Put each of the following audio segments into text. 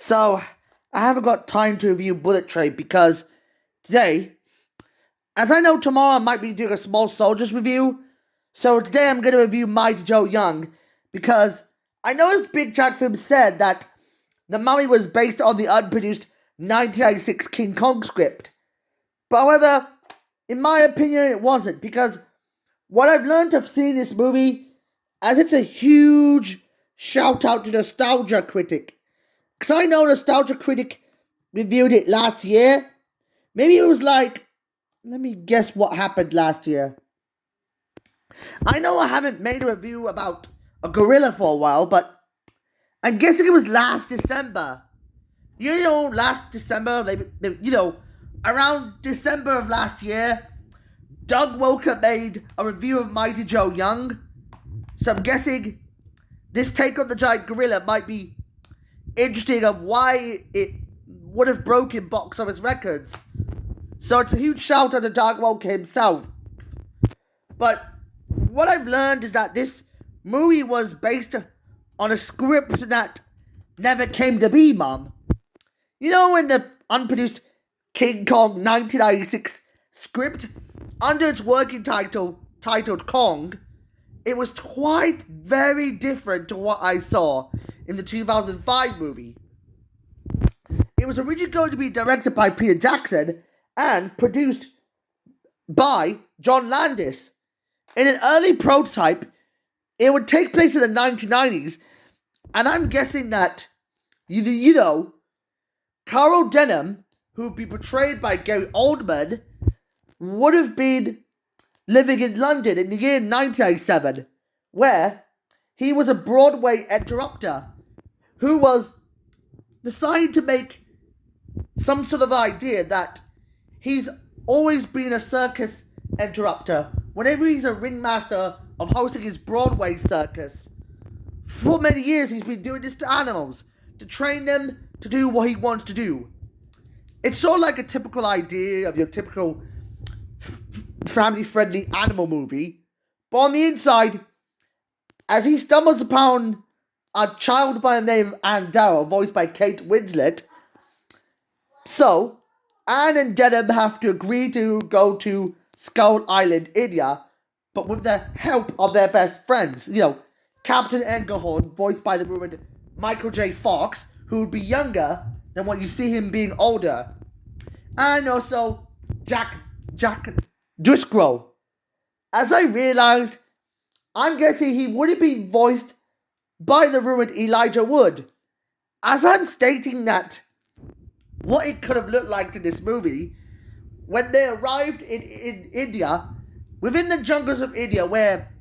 So, I haven't got time to review Bullet Train because today, as I know tomorrow I might be doing a Small Soldiers review, so today I'm going to review Mighty Joe Young because I know his Big Chat film said that The Mummy was based on the unproduced 1996 King Kong script. But however, in my opinion, it wasn't because what I've learned of seeing this movie, as it's a huge shout out to Nostalgia Critic. Because I know Nostalgia Critic reviewed it last year. Maybe it was like, let me guess what happened last year. I know I haven't made a review about a gorilla for a while, but I'm guessing it was last December. Last December, around December of last year, Doug Walker made a review of Mighty Joe Young. So I'm guessing this take on the giant gorilla might be interesting of why it would have broken box office records. So it's a huge shout out to Doug Walker himself. But what I've learned is that this movie was based on a script that never came to be, Mum. In the unproduced King Kong 1996 script, under its working title, titled Kong, it was quite very different to what I saw in the 2005 movie. It was originally going to be directed by Peter Jackson and produced by John Landis. In an early prototype, it would take place in the 1990s, and I'm guessing that, Carol Denham, who would be portrayed by Gary Oldman, would have been living in London in the year 1997, where he was a Broadway interrupter who was deciding to make some sort of idea that he's always been a circus interrupter whenever he's a ringmaster of hosting his Broadway circus. For many years he's been doing this to animals, to train them to do what he wants to do. It's sort of like a typical idea of your typical family-friendly animal movie, but on the inside, as he stumbles upon a child by the name of Anne Darrow, voiced by Kate Winslet, so Anne and Denham have to agree to go to Skull Island, India, but with the help of their best friends. Captain Engelhorn, voiced by the rumored Michael J. Fox, who would be younger than what you see him being older. And also Jack Driscoll. As I realized, I'm guessing he would have been voiced by the rumored Elijah Wood. As I'm stating that what it could have looked like in this movie, when they arrived in India, within the jungles of India, where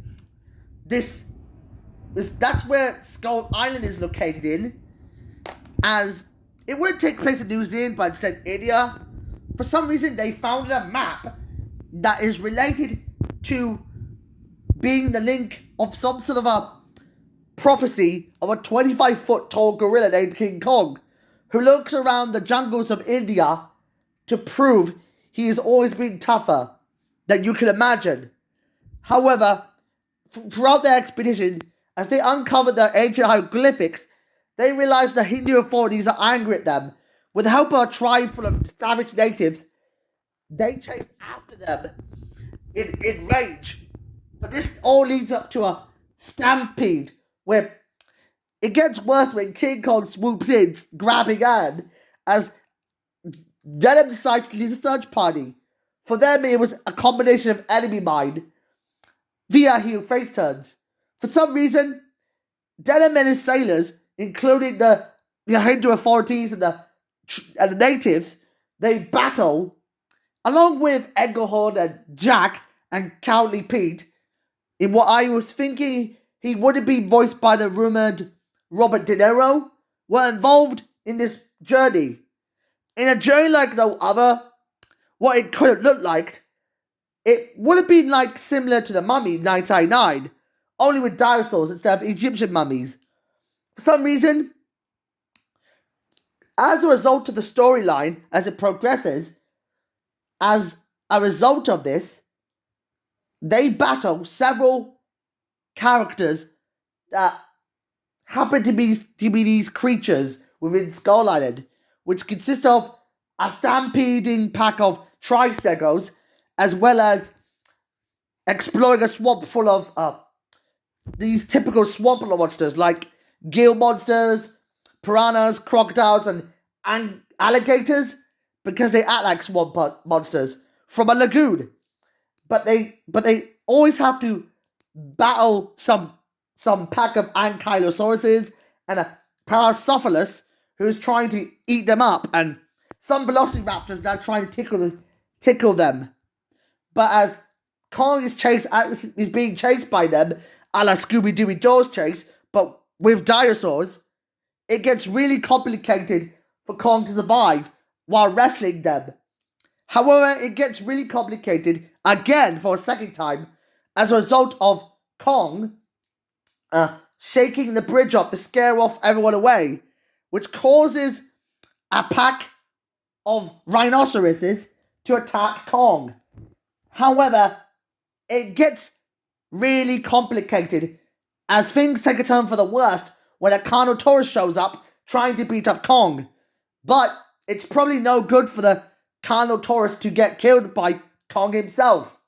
that's where Skull Island is located in, as it wouldn't take place in New Zealand, but instead India. For some reason, they found a map that is related to being the link of some sort of a prophecy of a 25-foot tall gorilla named King Kong, who looks around the jungles of India to prove he has always been tougher than you can imagine. However, throughout their expedition, as they uncovered the ancient hieroglyphics, they realized the Hindu authorities are angry at them. With the help of a tribe full of savage natives, they chase after them in rage. But this all leads up to a stampede, where it gets worse when King Kong swoops in, grabbing Anne, as Denham decides to lead a search party. For them, it was a combination of enemy mine via heel face turns. For some reason, Denham and his sailors, including the Hindu authorities and the natives, they battle, along with Engelhorn and Jack and Cowley Pete, in what I was thinking he would have been voiced by the rumored Robert De Niro, were involved in this journey. In a journey like no other, what it could have looked like, it would have been like similar to The Mummy 1999, only with dinosaurs instead of Egyptian mummies. For some reason, as a result of the storyline, as it progresses, as a result of this, they battle several characters that happen to be these creatures within Skull Island, which consists of a stampeding pack of tri-stegos, as well as exploring a swamp full of these typical swamp monsters like gill monsters, piranhas, crocodiles, and alligators, because they act like swamp monsters from a lagoon. But they always have to battle some pack of ankylosauruses and a paracephalus who's trying to eat them up, and some velociraptors now trying to tickle them. But as Kong is being chased by them, a la Scooby-Doo Jaws chase, but with dinosaurs, it gets really complicated for Kong to survive while wrestling them. However, it gets really complicated again for a second time as a result of Kong shaking the bridge up to scare off everyone away, which causes a pack of rhinoceroses to attack Kong. However, it gets really complicated as things take a turn for the worst when a Carnotaurus shows up trying to beat up Kong. But it's probably no good for the Carnotaurus to get killed by Kong himself.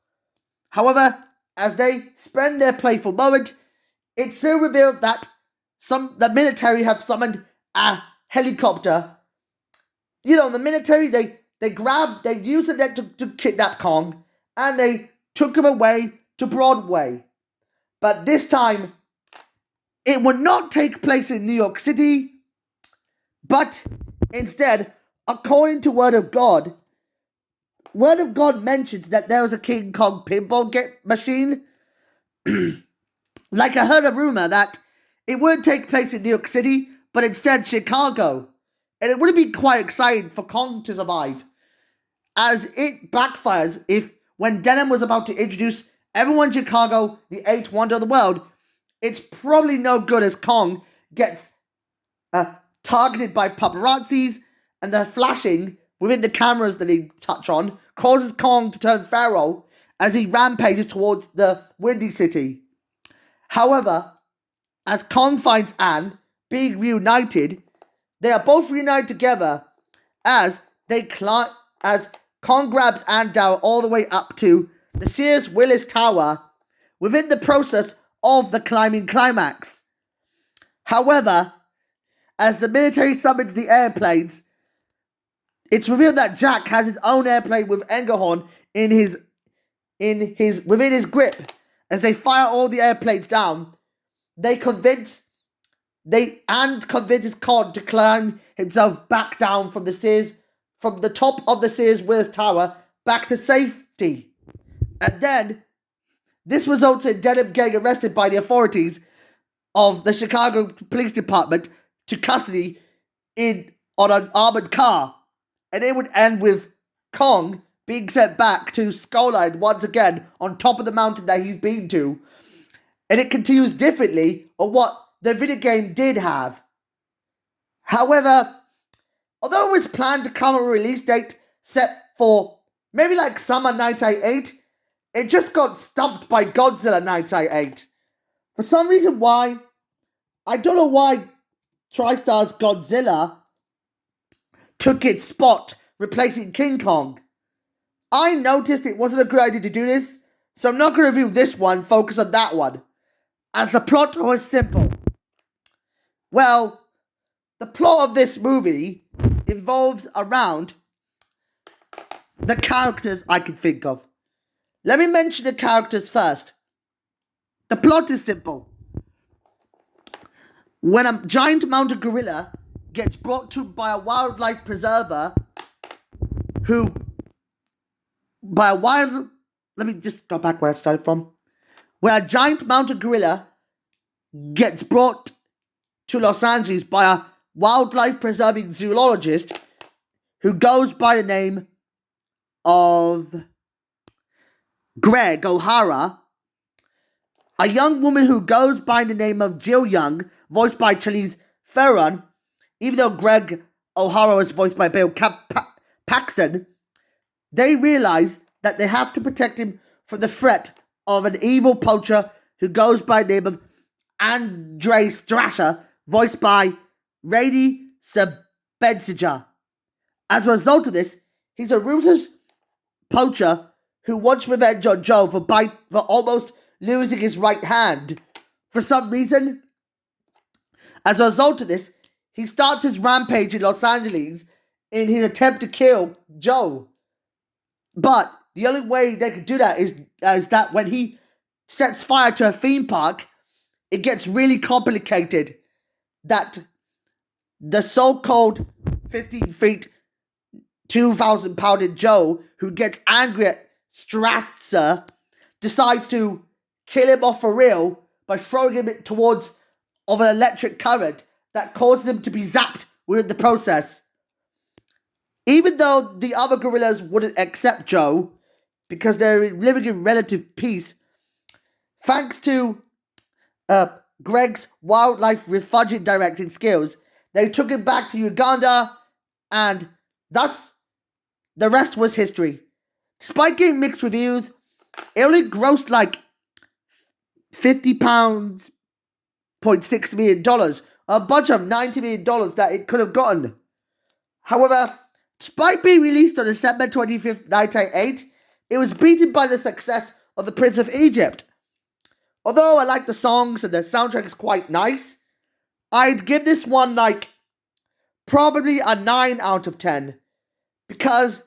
However, as they spend their playful moment, it's soon revealed that the military have summoned a helicopter. You know, the military, they used it to kidnap Kong, and they took him away to Broadway. But this time, it would not take place in New York City, but instead, according to Word of God mentions that there was a King Kong pinball machine. Like, I heard a rumor that it would take place in New York City, but instead Chicago. And it would be quite exciting for Kong to survive, as it backfires when Denham was about to introduce everyone in Chicago, the eighth wonder of the world, it's probably no good as Kong gets targeted by paparazzis, and the flashing within the cameras that he touch on causes Kong to turn feral as he rampages towards the Windy City. However, as Kong finds Anne being reunited, they are both reunited together as Kong grabs Anne down all the way up to the Sears Willis Tower within the process of the climbing climax. However, as the military summons the airplanes, it's revealed that Jack has his own airplane with Engelhorn within his grip. As they fire all the airplanes down, Anne convinces Kong to climb himself back down from the top of the Sears Willis Tower back to safety. And then this results in Denham getting arrested by the authorities of the Chicago Police Department to custody on an armored car. And it would end with Kong being sent back to Skull Island once again on top of the mountain that he's been to. And it continues differently on what the video game did have. However, although it was planned to come a release date set for maybe like summer 1988, it just got stumped by Godzilla 1988. For some reason why, I don't know why TriStar's Godzilla took its spot, replacing King Kong. I noticed it wasn't a good idea to do this, so I'm not going to review this one, focus on that one, as the plot was simple. Well, the plot of this movie involves around the characters I can think of. Let me mention the characters first. The plot is simple. When a giant mountain gorilla gets brought to by a wildlife preserver let me just go back where I started from. Where a giant mountain gorilla gets brought to Los Angeles by a wildlife preserving zoologist who goes by the name of Greg O'Hara. A young woman who goes by the name of Jill Young, voiced by Charlize Theron, even though Greg O'Hara was voiced by Bill Paxton, they realize that they have to protect him from the threat of an evil poacher who goes by the name of Andre Strasser, voiced by Rady Sebenziger. As a result of this, he's a ruthless poacher who wants revenge on Joe for almost losing his right hand. For some reason, as a result of this, he starts his rampage in Los Angeles in his attempt to kill Joe. But the only way they can do that is that when he sets fire to a theme park, it gets really complicated. That the so-called 15 feet, 2,000 pounded Joe, who gets angry at Strasser, decides to kill him off for real by throwing him towards of an electric current that causes him to be zapped within the process. Even though the other gorillas wouldn't accept Joe because they're living in relative peace, thanks to Greg's wildlife refugee directing skills, they took him back to Uganda, and thus the rest was history. Despite getting mixed reviews, it only grossed like £50.6 million, a bunch of $90 million that it could have gotten. However, despite being released on December 25th, 1998, it was beaten by the success of The Prince of Egypt. Although I like the songs and the soundtrack is quite nice, I'd give this one like probably a 9 out of 10. Because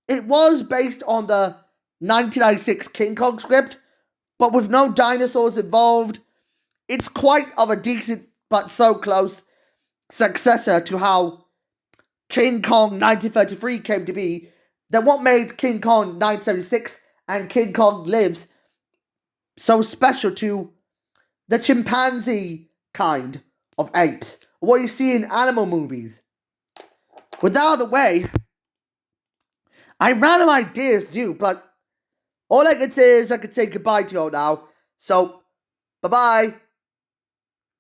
it was based on the 1996 King Kong script, but with no dinosaurs involved. It's quite of a decent but so close successor to how King Kong 1933 came to be, than what made King Kong 1976 and King Kong Lives so special to the chimpanzee kind of apes, what you see in animal movies. With that out of the way, I ran out of ideas to do, but all I can say is I can say goodbye to you all now. So, bye-bye.